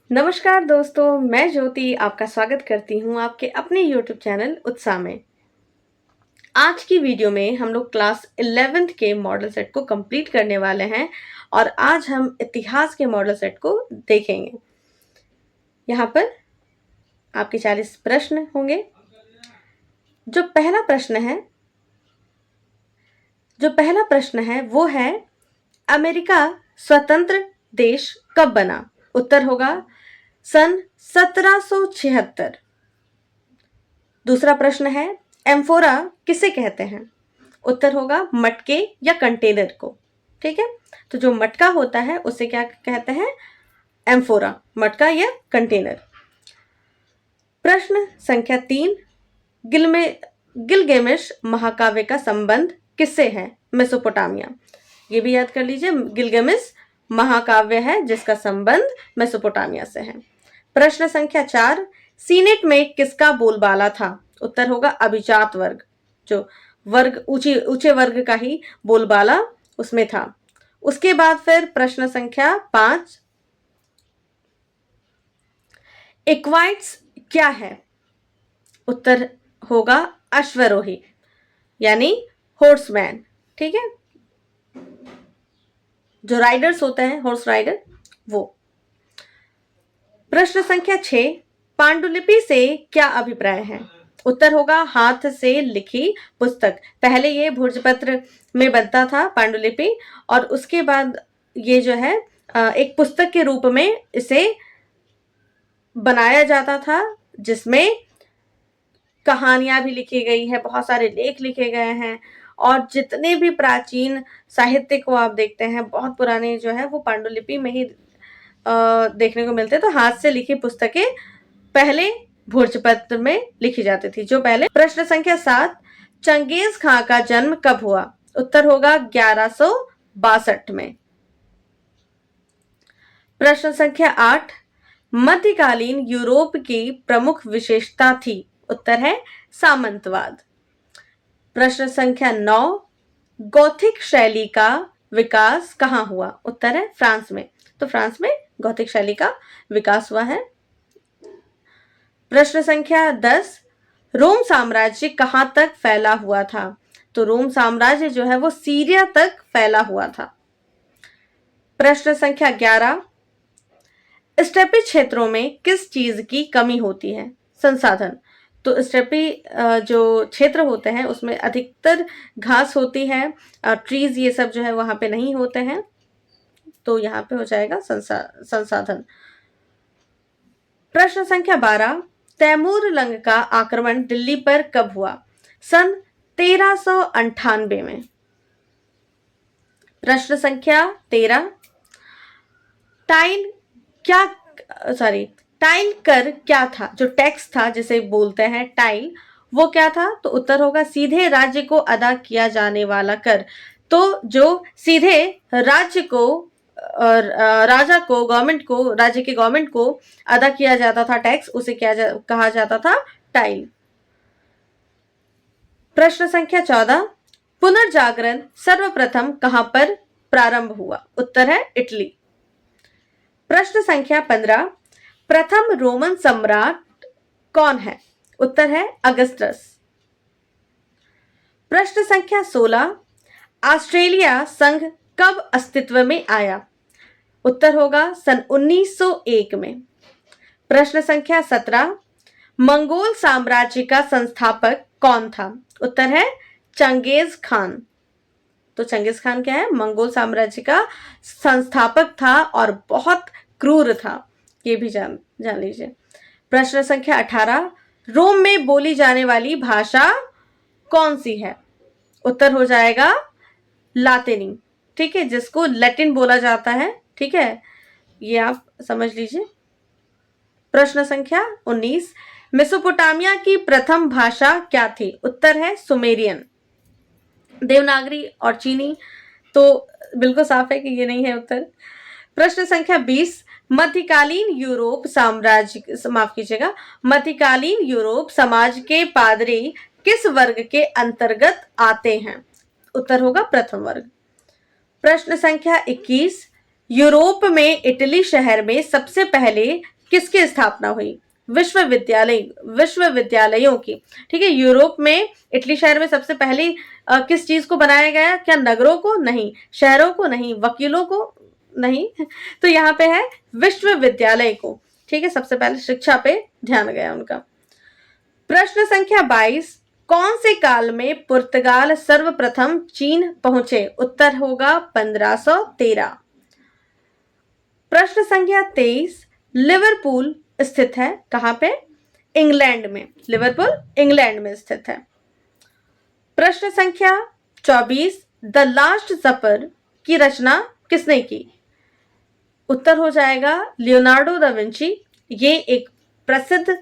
नमस्कार दोस्तों, मैं ज्योति आपका स्वागत करती हूँ आपके अपने YouTube चैनल उत्साह में। आज की वीडियो में हम लोग क्लास 11th के मॉडल सेट को कंप्लीट करने वाले हैं और आज हम इतिहास के मॉडल सेट को देखेंगे। यहाँ पर आपके 40 प्रश्न होंगे। जो पहला प्रश्न है वो है अमेरिका स्वतंत्र देश कब बना? उत्तर होगा सन 1776। दूसरा प्रश्न है एम्फोरा किसे कहते हैं? उत्तर होगा मटके या कंटेनर को। ठीक है, तो जो मटका होता है उसे क्या कहते हैं? एम्फोरा, मटका या कंटेनर। प्रश्न संख्या 3, गिलगेमिश महाकाव्य का संबंध किससे है? मेसोपोटामिया। ये भी याद कर लीजिए, गिलगेमिश महाकाव्य है जिसका संबंध मेसोपोटामिया से है। प्रश्न संख्या 4, सीनेट में किसका बोलबाला था? उत्तर होगा अभिजात वर्ग, जो वर्ग ऊंचे वर्ग का ही बोलबाला उसमें था। उसके बाद फिर प्रश्न संख्या 5, इक्वाइट्स क्या है? उत्तर होगा अश्वरोही यानी हॉर्समैन। ठीक है, जो राइडर्स होते हैं, हॉर्स राइडर, वो। प्रश्न संख्या 6, पांडुलिपि से क्या अभिप्राय है? उत्तर होगा हाथ से लिखी पुस्तक। पहले ये भोजपत्र में बनता था पांडुलिपि, और उसके बाद ये जो है एक पुस्तक के रूप में इसे बनाया जाता था, जिसमें कहानियां भी लिखी गई है, बहुत सारे लेख लिखे गए हैं, और जितने भी प्राचीन साहित्य को आप देखते हैं, बहुत पुराने जो है वो पांडुलिपि में ही देखने को मिलते। तो हाथ से लिखी पुस्तकें पहले भोजपत्र में लिखी जाती थी, जो पहले। प्रश्न संख्या 7, चंगेज खां का जन्म कब हुआ? उत्तर होगा 1162 में। प्रश्न संख्या 8, मध्यकालीन यूरोप की प्रमुख विशेषता थी? उत्तर है सामंतवाद। प्रश्न संख्या 9, गॉथिक शैली का विकास कहाँ हुआ? उत्तर है फ्रांस में। तो फ्रांस में गॉथिक शैली का विकास हुआ है। प्रश्न संख्या 10, रोम साम्राज्य कहां तक फैला हुआ था? तो रोम साम्राज्य जो है वो सीरिया तक फैला हुआ था। प्रश्न संख्या 11, स्टेपी क्षेत्रों में किस चीज की कमी होती है? संसाधन। तो स्टेपी जो क्षेत्र होते हैं उसमें अधिकतर घास होती है, ट्रीज ये सब जो है वहां पे नहीं होते हैं, तो यहाँ पे हो जाएगा संसाधन। प्रश्न संख्या 12, तैमूर लंग का आक्रमण दिल्ली पर कब हुआ? सन 1398 में। प्रश्न संख्या 13, टाइल कर क्या था? जो टैक्स था जिसे बोलते हैं टाइल, वो क्या था? तो उत्तर होगा सीधे राज्य को अदा किया जाने वाला कर। तो जो सीधे राज्य को, राजा को, गवर्नमेंट को, राज्य के गवर्नमेंट को अदा किया जाता था टैक्स, उसे कहा जाता था टाइल। प्रश्न संख्या 14, पुनर्जागरण सर्वप्रथम कहां पर प्रारंभ हुआ? उत्तर है इटली। प्रश्न संख्या 15, प्रथम रोमन सम्राट कौन है? उत्तर है अगस्टस। प्रश्न संख्या 16, ऑस्ट्रेलिया संघ कब अस्तित्व में आया? उत्तर होगा सन 1901 में। प्रश्न संख्या 17, मंगोल साम्राज्य का संस्थापक कौन था? उत्तर है चंगेज खान। तो चंगेज खान क्या है? मंगोल साम्राज्य का संस्थापक था और बहुत क्रूर था, ये भी जान लीजिए। प्रश्न संख्या 18, रोम में बोली जाने वाली भाषा कौन सी है? उत्तर हो जाएगा लातिनी। ठीक है, जिसको लैटिन बोला जाता है। ठीक है, ये आप समझ लीजिए। प्रश्न संख्या 19, मेसोपोटामिया की प्रथम भाषा क्या थी? उत्तर है सुमेरियन। देवनागरी और चीनी तो बिल्कुल साफ है कि ये नहीं है उत्तर। प्रश्न संख्या 20, मध्यकालीन यूरोप समाज के पादरी किस वर्ग के अंतर्गत आते हैं? उत्तर होगा प्रथम वर्ग। प्रश्न संख्या 21, यूरोप में इटली शहर में सबसे पहले किसकी स्थापना हुई? विश्वविद्यालयों की। ठीक है, यूरोप में इटली शहर में सबसे पहले किस चीज को बनाया गया? क्या नगरों को? नहीं। शहरों को? नहीं। वकीलों को? नहीं। तो यहाँ पे है विश्वविद्यालय को। ठीक है, सबसे पहले शिक्षा पे ध्यान गया उनका। प्रश्न संख्या 22, कौन से काल में पुर्तगाल सर्वप्रथम चीन पहुंचे? उत्तर होगा 1513। प्रश्न संख्या 23, लिवरपूल स्थित है कहां पे? इंग्लैंड में। लिवरपूल इंग्लैंड में स्थित है। प्रश्न संख्या 24, द लास्ट सपर की रचना किसने की? उत्तर हो जाएगा लियोनार्डो दा विंची। ये एक प्रसिद्ध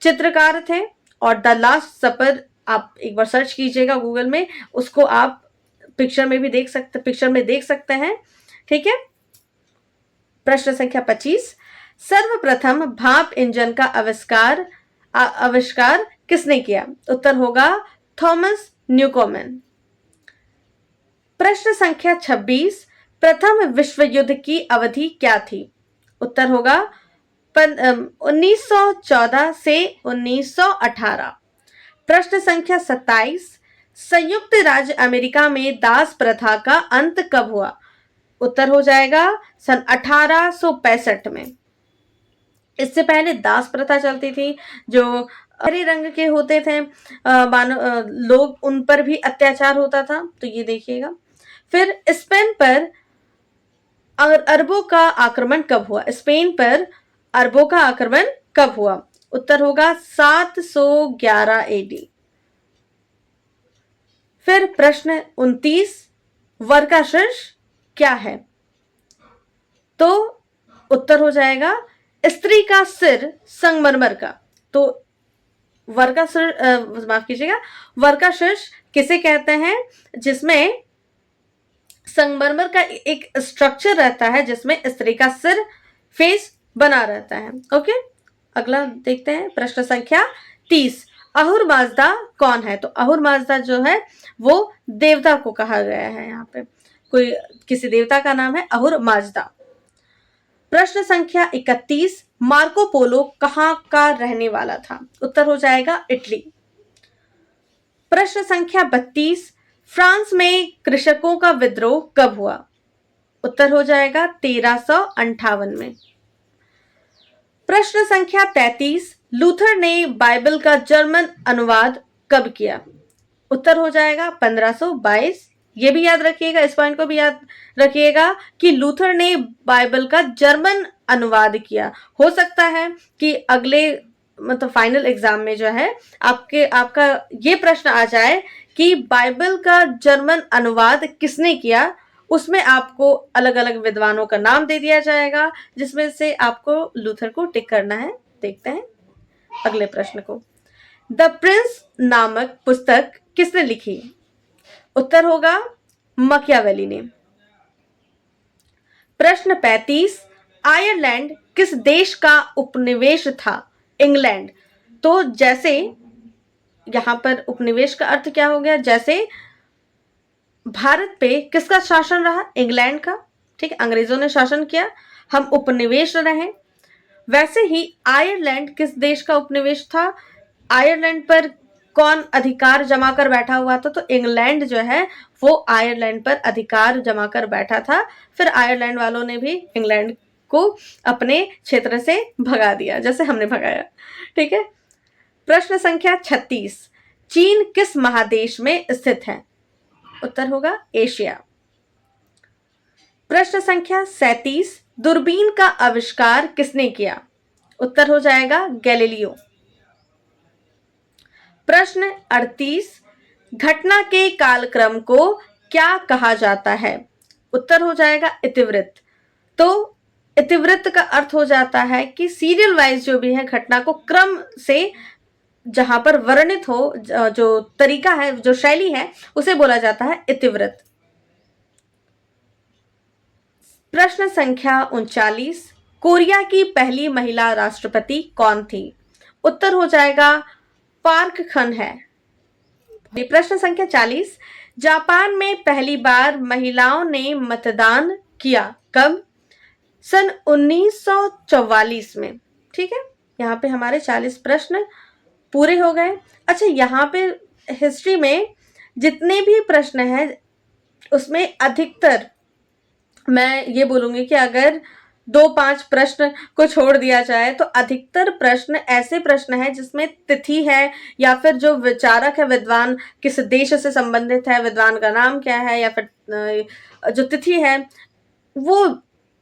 चित्रकार थे और द लास्ट सपर आप एक बार सर्च कीजिएगा गूगल में, उसको आप पिक्चर में देख सकते हैं। ठीक है। प्रश्न संख्या 25, सर्वप्रथम भाप इंजन का आविष्कार किसने किया? उत्तर होगा थॉमस न्यूकोमेन। प्रश्न संख्या 26, प्रथम विश्व युद्ध की अवधि क्या थी? उत्तर होगा 1914 से 1918। प्रश्न संख्या 27, संयुक्त राज्य अमेरिका में दास प्रथा का अंत कब हुआ? उत्तर हो जाएगा सन 1865 में। इससे पहले दास प्रथा चलती थी, जो हरे रंग के होते थे लोग, उन पर भी अत्याचार होता था। तो ये देखिएगा। फिर स्पेन पर अरबों का आक्रमण कब हुआ? स्पेन पर अरबों का आक्रमण कब हुआ? उत्तर होगा 711 एडी। फिर प्रश्न 29, वर्काशीर्ष क्या है? तो उत्तर हो जाएगा स्त्री का सिर संगमरमर का। तो माफ कीजिएगा, वर्काशीर्ष किसे कहते हैं? जिसमें संगमरमर का एक स्ट्रक्चर रहता है जिसमें स्त्री का सिर फेस बना रहता है। ओके, अगला देखते हैं। प्रश्न संख्या 30, अहुर माजदा कौन है? तो अहुर माजदा जो है वो देवता को कहा गया है। यहाँ पे कोई किसी देवता का नाम है अहुर माजदा। प्रश्न संख्या 31, मार्को पोलो कहां का रहने वाला था? उत्तर हो जाएगा इटली। प्रश्न संख्या 32, फ्रांस में कृषकों का विद्रोह कब हुआ? उत्तर हो जाएगा 1358 में। प्रश्न संख्या 33, लूथर ने बाइबल का जर्मन अनुवाद कब किया? उत्तर हो जाएगा 1522। ये भी याद रखिएगा, इस पॉइंट को भी याद रखिएगा कि लूथर ने बाइबल का जर्मन अनुवाद किया। हो सकता है कि अगले मतलब फाइनल एग्जाम में जो है आपका ये प्रश्न आ जाए कि बाइबल का जर्मन अनुवाद किसने किया। उसमें आपको अलग अलग विद्वानों का नाम दे दिया जाएगा, जिसमें से आपको लूथर को टिक करना है। देखते हैं अगले प्रश्न को। द प्रिंस नामक पुस्तक किसने लिखी? उत्तर होगा मकियावेली ने। प्रश्न 35, आयरलैंड किस देश का उपनिवेश था? इंग्लैंड। तो जैसे यहां पर उपनिवेश का अर्थ क्या हो गया? जैसे भारत पे किसका शासन रहा? इंग्लैंड का। ठीक है, अंग्रेजों ने शासन किया, हम उपनिवेश रहे। वैसे ही आयरलैंड किस देश का उपनिवेश था? आयरलैंड पर कौन अधिकार जमा कर बैठा हुआ था? तो इंग्लैंड जो है वो आयरलैंड पर अधिकार जमा कर बैठा था। फिर आयरलैंड वालों ने भी इंग्लैंड को अपने क्षेत्र से भगा दिया, जैसे हमने भगाया। ठीक है। प्रश्न संख्या 36, चीन किस महादेश में स्थित है? उत्तर होगा एशिया। प्रश्न संख्या 37, दूरबीन का आविष्कार किसने किया? उत्तर हो जाएगा गैलीलियो। प्रश्न 38, घटना के कालक्रम को क्या कहा जाता है? उत्तर हो जाएगा इतिवृत्त। तो इतिवृत्त का अर्थ हो जाता है कि सीरियल वाइज जो भी है घटना को क्रम से जहां पर वर्णित हो, जो तरीका है, जो शैली है, उसे बोला जाता है इतिवृत्त। प्रश्न संख्या 39, कोरिया की पहली महिला राष्ट्रपति कौन थी? उत्तर हो जाएगा पार्क खन है। प्रश्न संख्या 40, जापान में पहली बार महिलाओं ने मतदान किया कब? सन 1944 में। ठीक है, यहाँ पे हमारे 40 प्रश्न पूरे हो गए। अच्छा, यहाँ पे हिस्ट्री में जितने भी प्रश्न हैं उसमें अधिकतर मैं ये बोलूंगी कि अगर 2-5 प्रश्न को छोड़ दिया जाए तो अधिकतर प्रश्न ऐसे प्रश्न हैं जिसमें तिथि है या फिर जो विचारक है, विद्वान किस देश से संबंधित है, विद्वान का नाम क्या है, या फिर जो तिथि है वो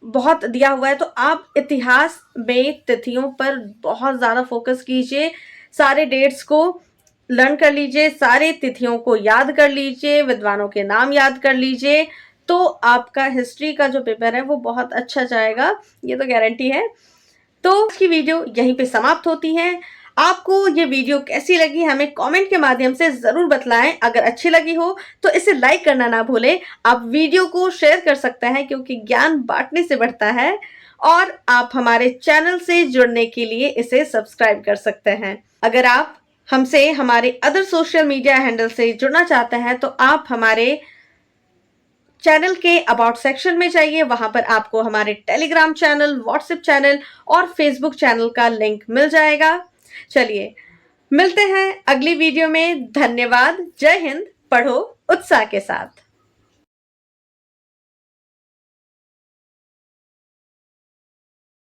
बहुत दिया हुआ है। तो आप इतिहास में तिथियों पर बहुत ज़्यादा फोकस कीजिए, सारे डेट्स को लर्न कर लीजिए, सारे तिथियों को याद कर लीजिए, विद्वानों के नाम याद कर लीजिए, तो आपका हिस्ट्री का जो पेपर है वो बहुत अच्छा जाएगा, ये तो गारंटी है। तो इसकी वीडियो यहीं पे समाप्त होती है। आपको ये वीडियो कैसी लगी हमें कमेंट के माध्यम से जरूर बतलाएं। अगर अच्छी लगी हो तो इसे लाइक करना ना भूलें। आप वीडियो को शेयर कर सकते हैं क्योंकि ज्ञान बांटने से बढ़ता है, और आप हमारे चैनल से जुड़ने के लिए इसे सब्सक्राइब कर सकते हैं। अगर आप हमसे हमारे अदर सोशल मीडिया हैंडल से जुड़ना चाहते हैं तो आप हमारे चैनल के अबाउट सेक्शन में जाइए, वहां पर आपको हमारे टेलीग्राम चैनल, व्हाट्सएप चैनल और फेसबुक चैनल का लिंक मिल जाएगा। चलिए मिलते हैं अगली वीडियो में। धन्यवाद। जय हिंद। पढ़ो उत्साह के साथ।